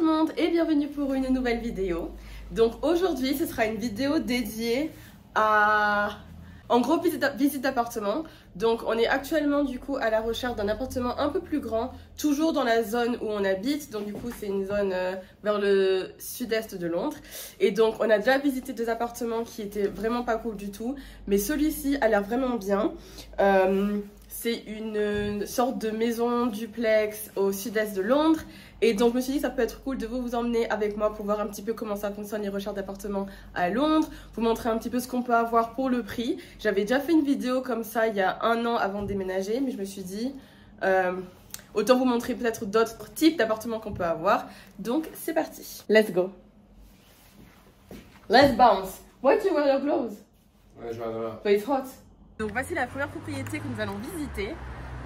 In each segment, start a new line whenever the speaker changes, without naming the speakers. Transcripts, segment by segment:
tout le monde et bienvenue pour une nouvelle vidéo. Donc aujourd'hui ce sera une vidéo dédiée à en gros visite d'appartement. Donc on est actuellement du coup à la recherche d'un appartement un peu plus grand, toujours dans la zone où on habite. Donc du coup c'est une zone vers le sud-est de Londres. Et donc on a déjà visité deux appartements qui étaient vraiment pas cool du tout, mais celui-ci a l'air vraiment bien. C'est une sorte de maison duplex au sud-est de Londres. Et donc je me suis dit que ça peut être cool de vous emmener avec moi pour voir un petit peu comment ça fonctionne les recherches d'appartements à Londres. Vous montrer un petit peu ce qu'on peut avoir pour le prix. J'avais déjà fait une vidéo comme ça il y a 1 an avant de déménager, mais je me suis dit autant vous montrer peut-être d'autres types d'appartements qu'on peut avoir. Donc c'est parti. Let's go. Let's bounce. Why do you wear your clothes?
Ouais, je vais là.
But it's hot. Donc voici la première propriété que nous allons visiter.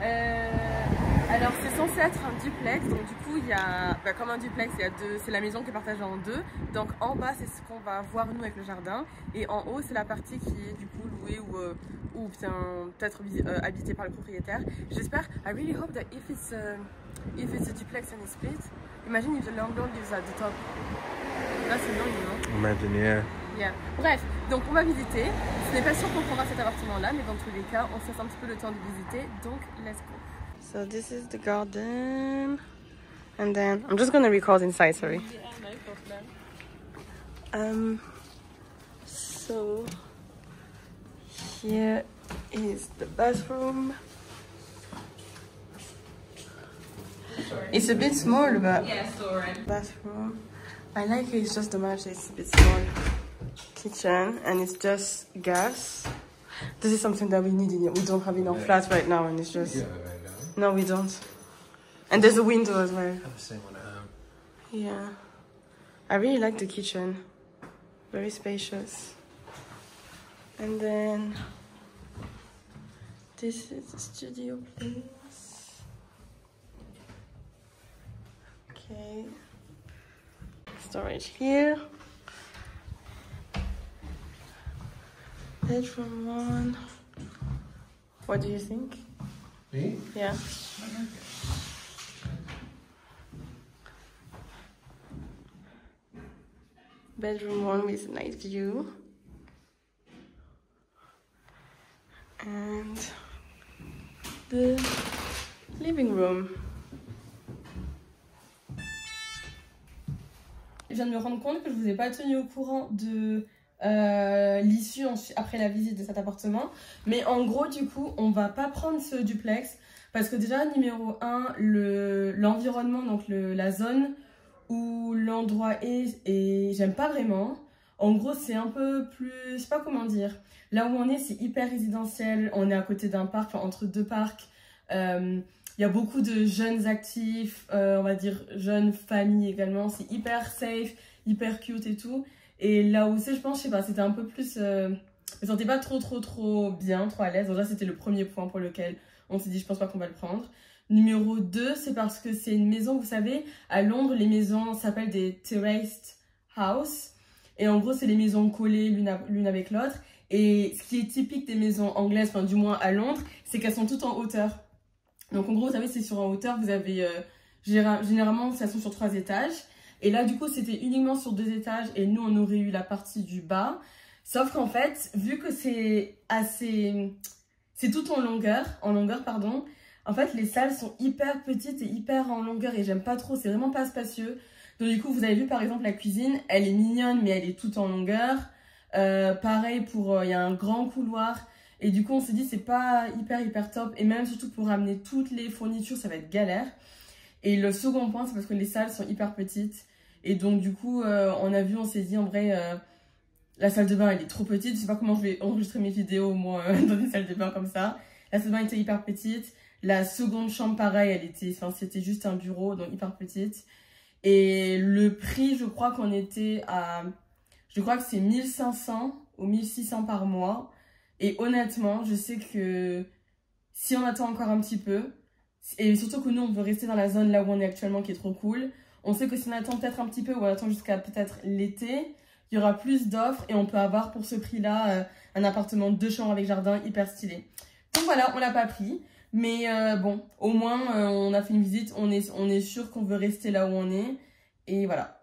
Alors c'est censé être un duplex, donc du coup il y a, comme un duplex, il y a deux, c'est la maison qui est partagée en deux. Donc en bas c'est ce qu'on va voir nous avec le jardin, et en haut c'est la partie qui est du coup louée ou peut-être habitée par le propriétaire. J'espère, I really hope that if it's a duplex and it's split, imagine if the landlord lives at the top. Là c'est non, non.
Imagine, yeah.
Yeah. Bref, donc on va visiter. Ce n'est pas sûr qu'on prendra cet appartement là, mais dans tous les cas, on se laisse un petit peu le temps de visiter. Donc, let's go. So this is the garden, and then I'm just gonna record inside. Sorry. Yeah, no problem. So here is the bathroom. Sorry. It's a bit small, but yeah, sorry. Bathroom. I like it. It's just the match. It's a bit small. Kitchen, and it's just gas. This is something that we need in it. We don't have enough flats right now, and it's just no, we don't. And there's a window as well.
I have the same one at home.
Yeah, I really like the kitchen. Very spacious. And then this is the studio place. Okay. Storage here. Bedroom 1. What do you think?
Me?
Yeah.
I like it.
Bedroom 1 with night view. And the living room. Je viens de me rendre compte que je vous ai pas tenu au courant de l'issue après la visite de cet appartement, mais en gros du coup on va pas prendre ce duplex parce que déjà numéro 1 l'environnement, donc la zone où l'endroit est, et j'aime pas vraiment. En gros c'est un peu plus, je sais pas comment dire, là où on est c'est hyper résidentiel, on est à côté d'un parc, enfin, entre deux parcs. Il y a beaucoup de jeunes actifs, on va dire jeunes familles également, c'est hyper safe, hyper cute et tout. Et là où c'est, je pense, je sais pas, c'était un peu plus... je me sentais pas trop bien, trop à l'aise. Donc là, c'était le premier point pour lequel on s'est dit, je pense pas qu'on va le prendre. Numéro 2, c'est parce que c'est une maison, vous savez, à Londres, les maisons s'appellent des terraced house. Et en gros, c'est les maisons collées l'une avec l'autre. Et ce qui est typique des maisons anglaises, enfin du moins à Londres, c'est qu'elles sont toutes en hauteur. Donc en gros, vous savez, c'est sur en hauteur, vous avez... généralement, ça sont sur 3 étages. Et là, du coup, c'était uniquement sur 2 étages et nous, on aurait eu la partie du bas. Sauf qu'en fait, vu que c'est assez... C'est tout en longueur, pardon. En fait, les salles sont hyper petites et hyper en longueur et j'aime pas trop, c'est vraiment pas spacieux. Donc du coup, vous avez vu par exemple la cuisine, elle est mignonne mais elle est toute en longueur. Pareil pour... Il y a un grand couloir. Et du coup, on s'est dit, c'est pas hyper top. Et même surtout pour ramener toutes les fournitures, ça va être galère. Et le second point, c'est parce que les salles sont hyper petites. Et donc, du coup, on a vu, on s'est dit, en vrai, la salle de bain, elle est trop petite. Je sais pas comment je vais enregistrer mes vidéos, moi, dans une salle de bain comme ça. La salle de bain était hyper petite. La seconde chambre, pareil, c'était juste un bureau, donc hyper petite. Et le prix, je crois qu'on était à... Je crois que c'est 1500 ou 1600 par mois. Et honnêtement, je sais que si on attend encore un petit peu, et surtout que nous, on veut rester dans la zone là où on est actuellement, qui est trop cool. On sait que si on attend peut-être un petit peu, ou on attend jusqu'à peut-être l'été, il y aura plus d'offres et on peut avoir pour ce prix-là un appartement de 2 chambres avec jardin hyper stylé. Donc voilà, on l'a pas pris. Mais bon, au moins, on a fait une visite, on est sûr qu'on veut rester là où on est. Et voilà.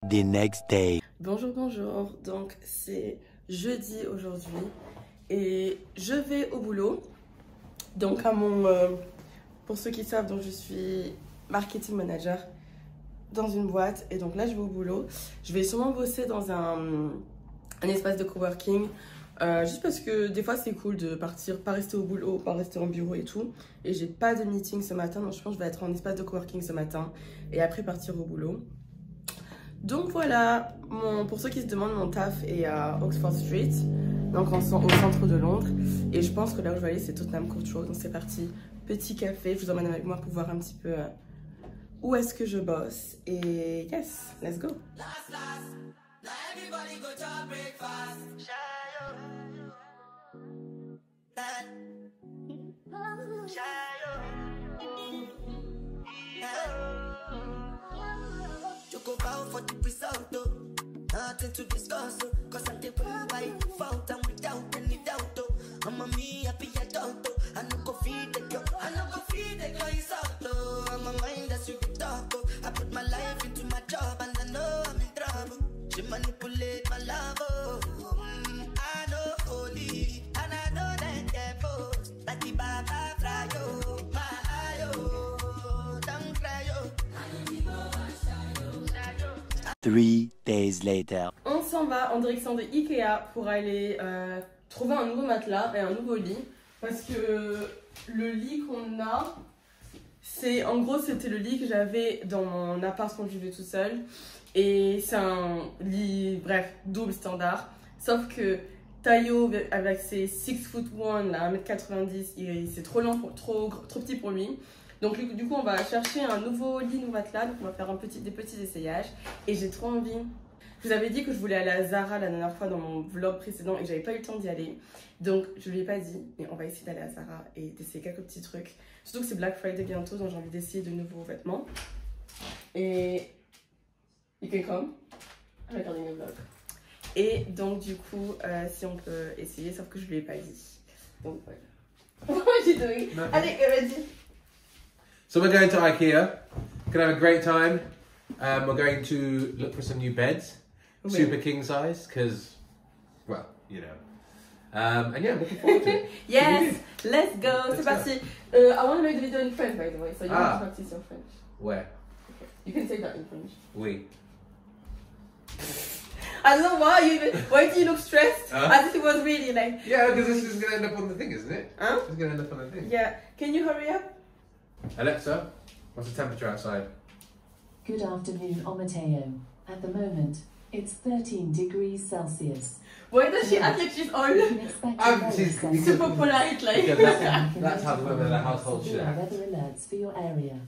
The next day.
Bonjour, bonjour. Donc c'est jeudi aujourd'hui et je vais au boulot. Donc à mon... pour ceux qui savent, donc je suis marketing manager dans une boîte et donc là je vais au boulot. Je vais sûrement bosser dans un espace de coworking. Juste parce que des fois c'est cool de partir, pas rester au boulot, pas rester en bureau et tout. Et j'ai pas de meeting ce matin, donc je pense que je vais être en espace de coworking ce matin et après partir au boulot. Donc voilà, pour ceux qui se demandent, mon taf est à Oxford Street, donc au centre de Londres. Et je pense que là où je vais aller c'est Tottenham Court Road, donc c'est parti. Petit café, je vous emmène avec moi pour voir un petit peu où est-ce que je bosse. Et yes, let's go.
Go out for the result, though. Nothing to discuss, cause I'm the way you found and without any doubt, though. I'm a me happy adult, though. I no go feed the girl, I no go feed the girl, it's out, though. I'm a mind that's you can talk, though. I put my life into my job and I know I'm in trouble. She manipulate my love, oh. I know holy, and I know that devil. Like the Baba fry, oh. My eye, oh. Don't cry, oh.
3 days later.
On s'en va en direction de Ikea pour aller trouver un nouveau matelas et un nouveau lit. Parce que le lit qu'on a, c'est en gros c'était le lit que j'avais dans mon appart quand je vivais tout seul. Et c'est un lit, bref, double standard. Sauf que Tayo avec ses 6'1", là, 1m90, c'est trop lent, trop petit pour lui. Donc du coup on va chercher un nouveau lit, nouveau matelas, donc on va faire des petits essayages et j'ai trop envie. Je vous avais dit que je voulais aller à Zara la dernière fois dans mon vlog précédent et que j'avais pas eu le temps d'y aller. Donc je lui ai pas dit, mais on va essayer d'aller à Zara et d'essayer quelques petits trucs. Surtout que c'est Black Friday bientôt, donc j'ai envie d'essayer de nouveaux vêtements. Et you can come, regarding the vlog. Et donc du coup, si on peut essayer, sauf que je lui ai pas dit. Donc voilà. J'ai donné. Allez, vas-y.
So we're going to IKEA. Gonna have a great time. We're going to look for some new beds, super king size, because, well, you know. And yeah, I'm looking forward to it.
Yes, let's go.
Let's
C'est
go.
parti. I want to make the video in French, by the way, so you have to practice your French.
Where?
Okay. You can say that in French.
Oui.
I don't know why do you look stressed? As if it was really like.
Yeah, because this is going to end up on the thing, isn't it?
Huh?
It's going to end up on the thing.
Yeah. Can you hurry up?
Alexa, what's the temperature outside?
Good afternoon, Omateo. At the moment, it's 13 degrees Celsius.
Why does she act like she's
You
all
can expect a lower
she's
Celsius.
super polite, like?
Because that's how the women in the household should
Severe
act.
weather alerts for your area.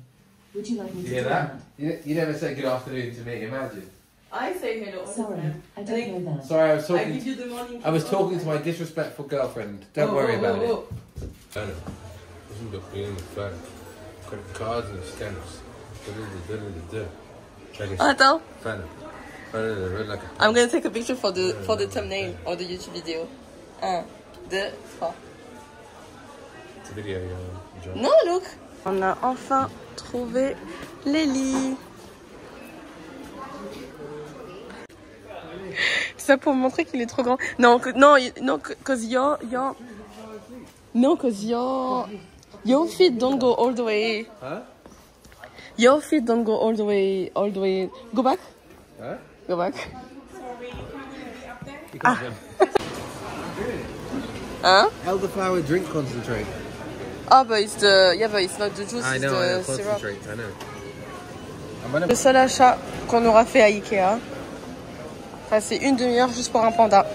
Would you like me
You
to
hear
do
that? You never say good afternoon to me, imagine.
I say hello all the
Sorry,
time.
I don't know that.
Sorry, I was
I
talking.
give you the morning.
I was
kiss all
talking
the
to my
time.
disrespectful girlfriend. Don't worry about it.
Fana, isn't the feeling of fun? Credit cards and stamps.
Attends,
Fana. Fana, red like a
I'm gonna take a picture for the thumbnail or the YouTube video. 1, 2, 3.
It's a video, John.
Non, look. On a enfin trouvé les lits. Ça pour montrer qu'il est trop grand. Non, cause your feet don't go all the way.
Huh?
Your feet don't go all the way. Go back.
Huh?
Go back.
You can't do it.
Hein?
Elderflower drink concentrate.
Ah but it's not the juice, it's the syrup.
I know.
Le seul achat qu'on aura fait à Ikea. Enfin, c'est une demi-heure juste pour un panda.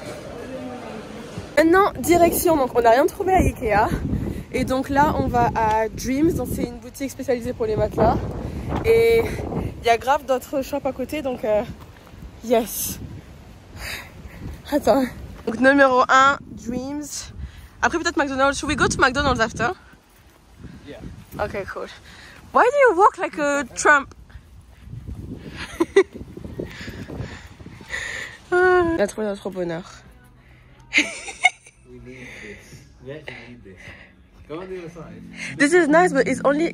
Maintenant, direction, donc on n'a rien trouvé à Ikea. Et donc là, on va à Dreams, donc c'est une boutique spécialisée pour les matelas. Et il y a grave d'autres shops à côté, donc yes. Attends. Donc numéro 1, Dreams. Après peut-être McDonald's. Should we go to McDonald's after?
Yeah.
Okay, cool. Why do you walk like a tramp? On a trouvé notre bonheur.
We need this. We actually need this. Go on the other side.
This is nice, but it's only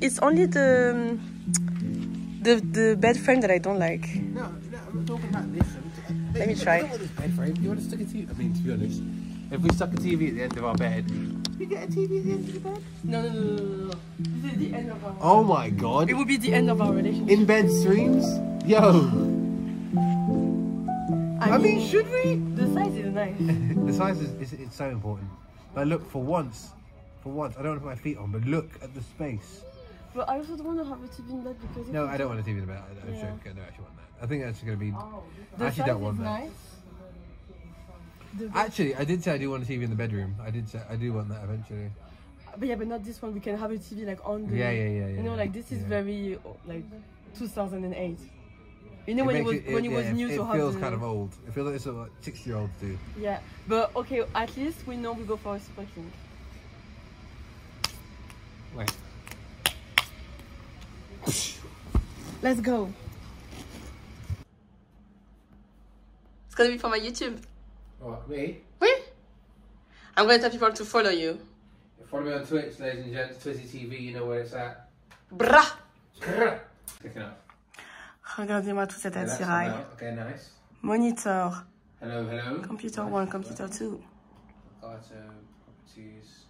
The bed frame that I don't like.
No, I'm not talking about this.
Let me try.
I don't want this bed frame. You want to stick a TV? I mean, to be honest, if we stuck a TV at the end of our bed, we get a TV at the end of the bed.
No. This is the end of our.
Oh my god!
It would be the end of our relationship.
In bed streams, yo. I mean, should we?
The size is nice.
The size it's so important. Like, look, for once, I don't want to put my feet on, but look at the space.
But I also don't want to have a TV in bed because.
No, I don't want a TV in the bed. I'm joking. I don't actually want that. I think that's going to be.
The
I actually
size
don't want
is
that.
nice.
Actually, I did say I do want a TV in the bedroom. I did say I do want that eventually.
But yeah, but not this one. We can have a TV like on the.
Yeah.
You know, like this is very like 2008. You know, when it was new to have.
It feels kind of old. It feels like it's what 60-year-olds do.
Yeah, but okay, at least we know we go for a Super King.
Wait.
Let's go. It's gonna be for my YouTube.
What, me?
Oui. I'm gonna tell people to follow you.
Follow me on Twitch, ladies and gents. Twizzy TV, you know where it's at.
Brah.
Picking up.
Regardez-moi tout cet
Okay, that's
attirail.
come out. Okay, nice.
Monitor.
Hello.
Computer 1, computer 2.
Auto properties.